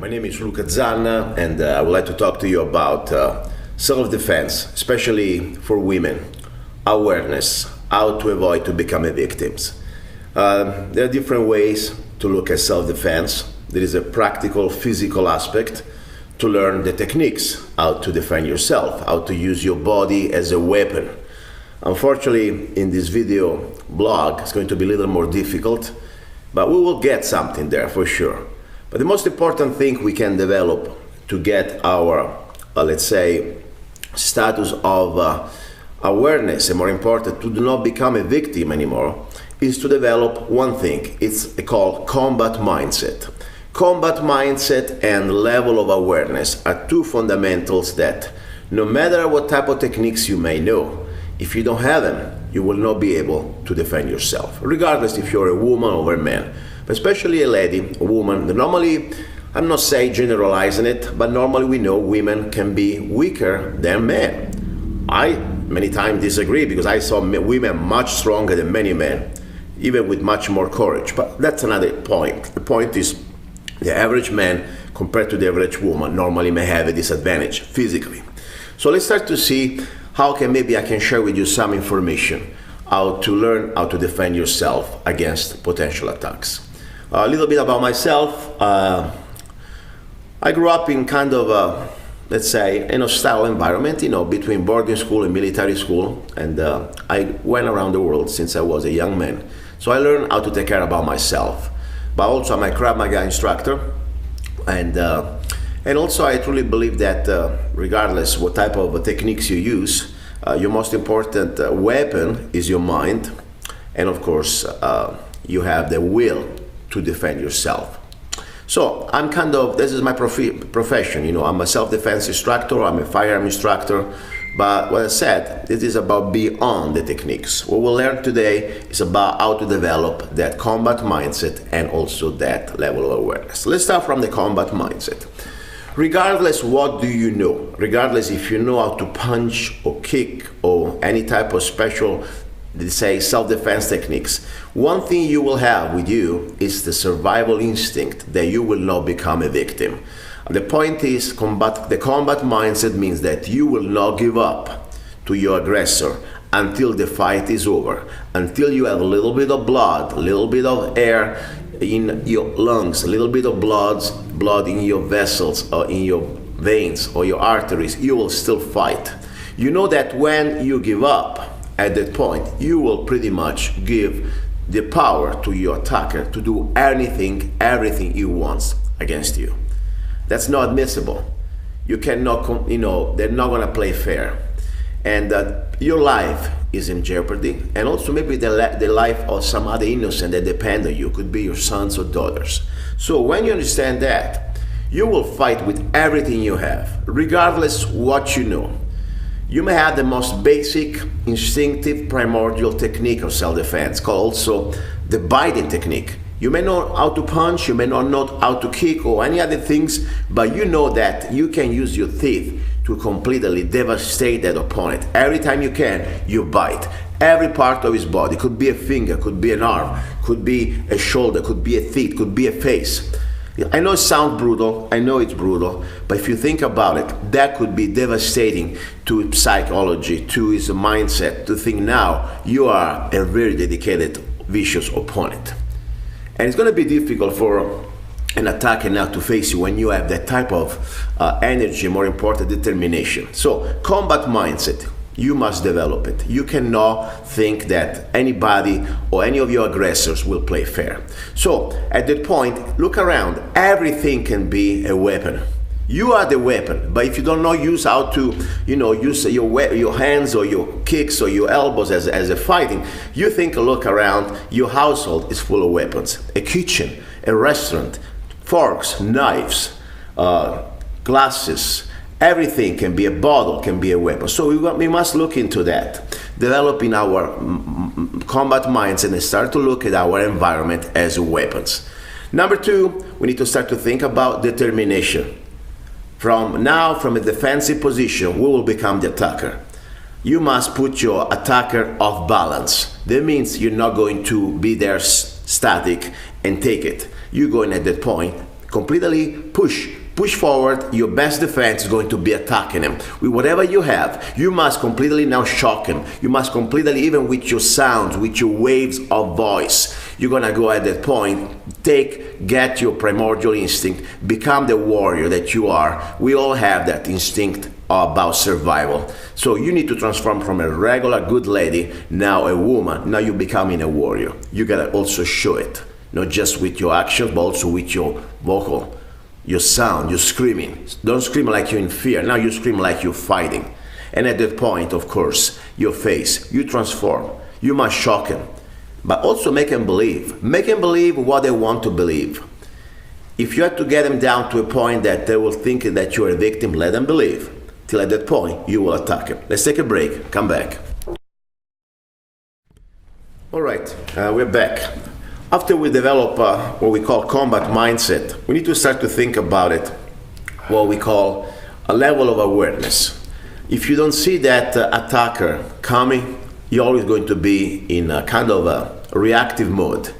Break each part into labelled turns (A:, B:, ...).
A: My name is Gianluca Zanna, and I would like to talk to you about self-defense, especially for women, awareness, how to avoid to becoming victims. There are different ways to look at self-defense. There is a practical, physical aspect to learn the techniques, how to defend yourself, how to use your body as a weapon. Unfortunately, in this video blog, it's going to be a little more difficult, but we will get something there for sure. But the most important thing we can develop to get our, let's say, status of awareness, and more important, to not become a victim anymore, is to develop one thing. It's called combat mindset. Combat mindset and level of awareness are two fundamentals that no matter what type of techniques you may know, if you don't have them, you will not be able to defend yourself, regardless if you're a woman or a man. But especially a lady, a woman, normally, I'm not saying generalizing it, but normally we know women can be weaker than men. I many times disagree because I saw women much stronger than many men, even with much more courage. But that's another point. The point is the average man compared to the average woman normally may have a disadvantage physically. So let's start to see how maybe I can share with you some information how to learn how to defend yourself against potential attacks. A little bit about myself. I grew up in kind of a, let's say, an hostile environment, between boarding school and military school, and I went around the world since I was a young man. So I learned how to take care about myself. But also I'm a Krav-Maga instructor, and also I truly believe that regardless what type of techniques you use, your most important weapon is your mind, and of course you have the will to defend yourself. So I'm this is my profession, I'm a self-defense instructor, I'm a firearm instructor, but what I said, it is about beyond the techniques. What we'll learn today is about how to develop that combat mindset and also that level of awareness. Let's start from the combat mindset. Regardless what do you know, regardless if you know how to punch or kick or any type of special, let's say, self-defense techniques, one thing you will have with you is the survival instinct that you will not become a victim. The point is, the combat mindset means that you will not give up to your aggressor until the fight is over, until you have a little bit of blood, a little bit of air in your lungs, a little bit of blood in your vessels or in your veins or your arteries, you will still fight. You know that when you give up, at that point, you will pretty much give the power to your attacker to do everything he wants against you. That's not admissible. You cannot, they're not gonna play fair. And your life is in jeopardy, and also maybe the life of some other innocent that depend on you, could be your sons or daughters. So when you understand that, you will fight with everything you have, regardless what you know. You may have the most basic, instinctive, primordial technique of self-defense, called also the biting technique. You may know how to punch, you may not know how to kick or any other things, but you know that you can use your teeth to completely devastate that opponent. Every time you can, you bite. Every part of his body, could be a finger, could be an arm, could be a shoulder, could be a teeth, could be a face. I know it sounds brutal, I know it's brutal, but if you think about it, that could be devastating to his psychology, to his mindset, to think now you are a very dedicated, vicious opponent. And it's going to be difficult for an attacker now to face you when you have that type of energy, more important, determination. So, combat mindset, you must develop it. You cannot think that anybody or any of your aggressors will play fair. So, at that point, look around. Everything can be a weapon. You are the weapon, but if you don't know use how to, use your hands or your kicks or your elbows as a fighting, you think, look around, your household is full of weapons. A kitchen, a restaurant, forks, knives, glasses, everything can be a bottle, can be a weapon. So we must look into that, developing our combat minds and start to look at our environment as weapons. Number two, we need to start to think about determination. From a defensive position, we will become the attacker. You must put your attacker off balance. That means you're not going to be there static and take it. You're going at that point completely push forward. Your best defense is going to be attacking him with whatever you have. You must completely now shock him. You must completely, even with your sounds, with your waves of voice, you're gonna go at that point, get your primordial instinct, become the warrior that you are. We all have that instinct about survival. So you need to transform from a regular good lady, now a woman. Now you're becoming a warrior. You gotta also show it, not just with your actions, but also with your vocal, your sound, your screaming. Don't scream like you're in fear. Now you scream like you're fighting. And at that point, of course, your face, you transform. You must shock him, but also make him believe. Make him believe what they want to believe. If you have to get them down to a point that they will think that you're a victim, let them believe. Till at that point, you will attack him. Let's take a break. Come back. All right, we're back. After we develop what we call combat mindset, we need to start to think about it, what we call a level of awareness. If you don't see that attacker coming, you're always going to be in a kind of a reactive mode.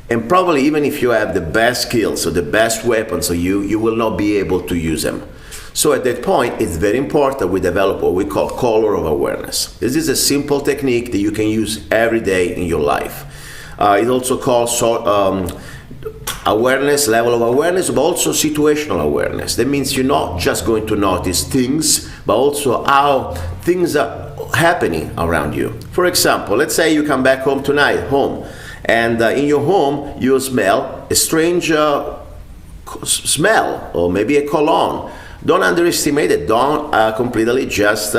A: And probably even if you have the best skills or the best weapons, you will not be able to use them. So at that point, it's very important we develop what we call color of awareness. This is a simple technique that you can use every day in your life. It also calls awareness, level of awareness, but also situational awareness. That means you're not just going to notice things, but also how things are happening around you. For example, let's say you come back home tonight, and in your home you smell a strange smell, or maybe a cologne. Don't underestimate it. Don't completely just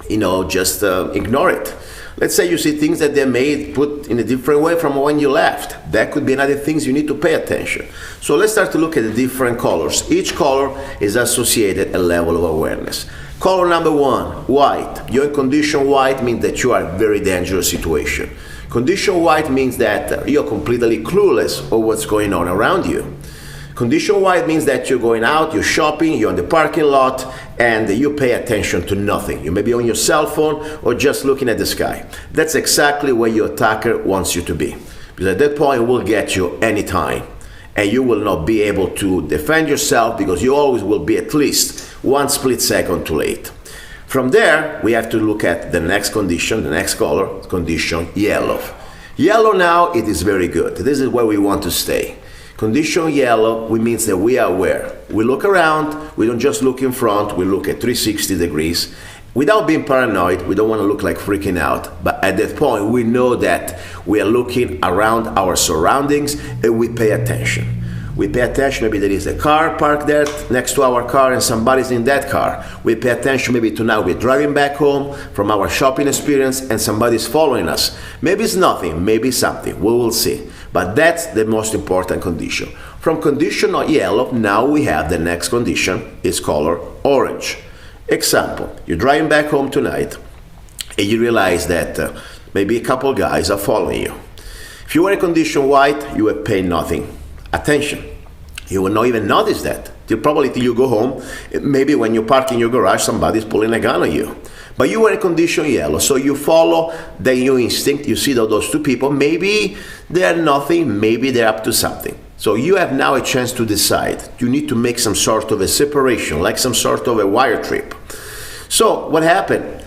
A: ignore it. Let's say you see things that they made put in a different way from when you left. That could be another things you need to pay attention. So let's start to look at the different colors. Each color is associated a level of awareness. Color number one, white. You're in condition white means that you are in a very dangerous situation. Condition white means that you're completely clueless of what's going on around you. Condition white means that you're going out, you're shopping, you're in the parking lot, and you pay attention to nothing. You may be on your cell phone or just looking at the sky. That's exactly where your attacker wants you to be. Because at that point, it will get you anytime. And you will not be able to defend yourself because you always will be at least one split second too late. From there, we have to look at the next condition, the next color, condition yellow. Yellow now, it is very good. This is where we want to stay. Condition yellow, which means that we are aware. We look around, we don't just look in front, we look at 360 degrees. Without being paranoid, we don't want to look like freaking out, but at that point, we know that we are looking around our surroundings and we pay attention. We pay attention, maybe there is a car parked there next to our car and somebody's in that car. We pay attention maybe to now we're driving back home from our shopping experience and somebody's following us. Maybe it's nothing, maybe something, we will see. But that's the most important condition. From condition yellow, now we have the next condition, is color orange. Example, you're driving back home tonight and you realize that maybe a couple guys are following you. If you were in condition white, you would pay nothing attention. You will not even notice that. Till you go home, maybe when you park in your garage, somebody's pulling a gun on you. But you were in condition yellow, so you follow your instinct. You see that those two people, maybe they're nothing, maybe they're up to something. So you have now a chance to decide. You need to make some sort of a separation, like some sort of a wire trip. So what happened?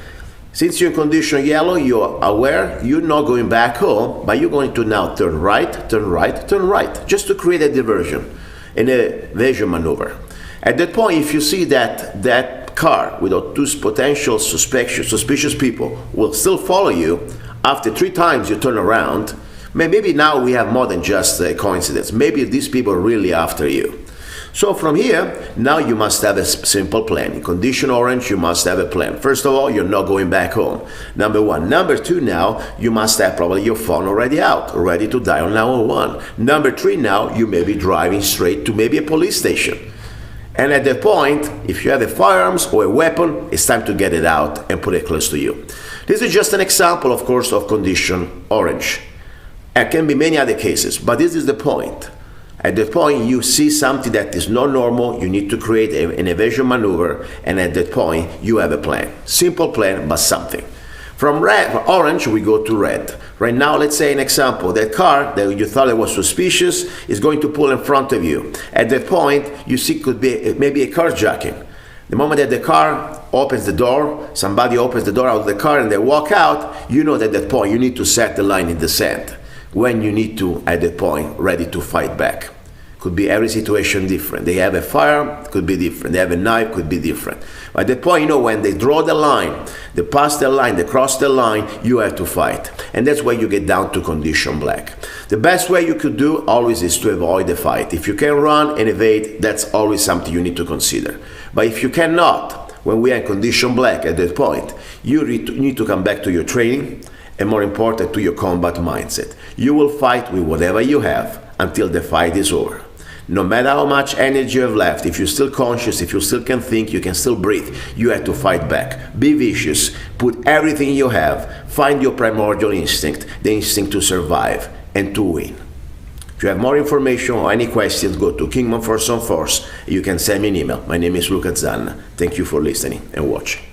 A: Since you're in condition yellow, you're aware, you're not going back home, but you're going to now turn right, turn right, turn right, just to create a diversion, an evasion maneuver. At that point, if you see that car with two potential suspicious people will still follow you, after 3 times you turn around, maybe now we have more than just a coincidence. Maybe these people are really after you. So from here, now you must have a simple plan. In condition orange, you must have a plan. First of all, you're not going back home. Number 1. Number 2, now, you must have probably your phone already out, ready to dial 911. Number 3, now, you may be driving straight to maybe a police station. And at that point, if you have a firearms or a weapon, it's time to get it out and put it close to you. This is just an example, of course, of condition orange. There can be many other cases, but this is the point. At that point, you see something that is not normal, you need to create an evasion maneuver, and at that point, you have a plan. Simple plan, but something. From orange, we go to red. Right now, let's say an example, that car that you thought it was suspicious is going to pull in front of you. At that point, you see could be maybe a carjacking. The moment that the car opens the door, somebody opens the door out of the car and they walk out, you know that at that point you need to set the line in the sand. When you need to, at that point, ready to fight back. Could be every situation different. They have a firearm, could be different. They have a knife, could be different. But at that point, you know, when they draw the line, they pass the line, they cross the line, you have to fight. And that's where you get down to condition black. The best way you could do always is to avoid the fight. If you can run and evade, that's always something you need to consider. But if you cannot, when we are in condition black at that point, you need to come back to your training and, more important, to your combat mindset. You will fight with whatever you have until the fight is over. No matter how much energy you have left, if you're still conscious, if you still can think, you can still breathe, you have to fight back. Be vicious, put everything you have, find your primordial instinct, the instinct to survive and to win. If you have more information or any questions, go to Kingman Force on Force. You can send me an email. My name is Gianluca Zanna. Thank you for listening and watching.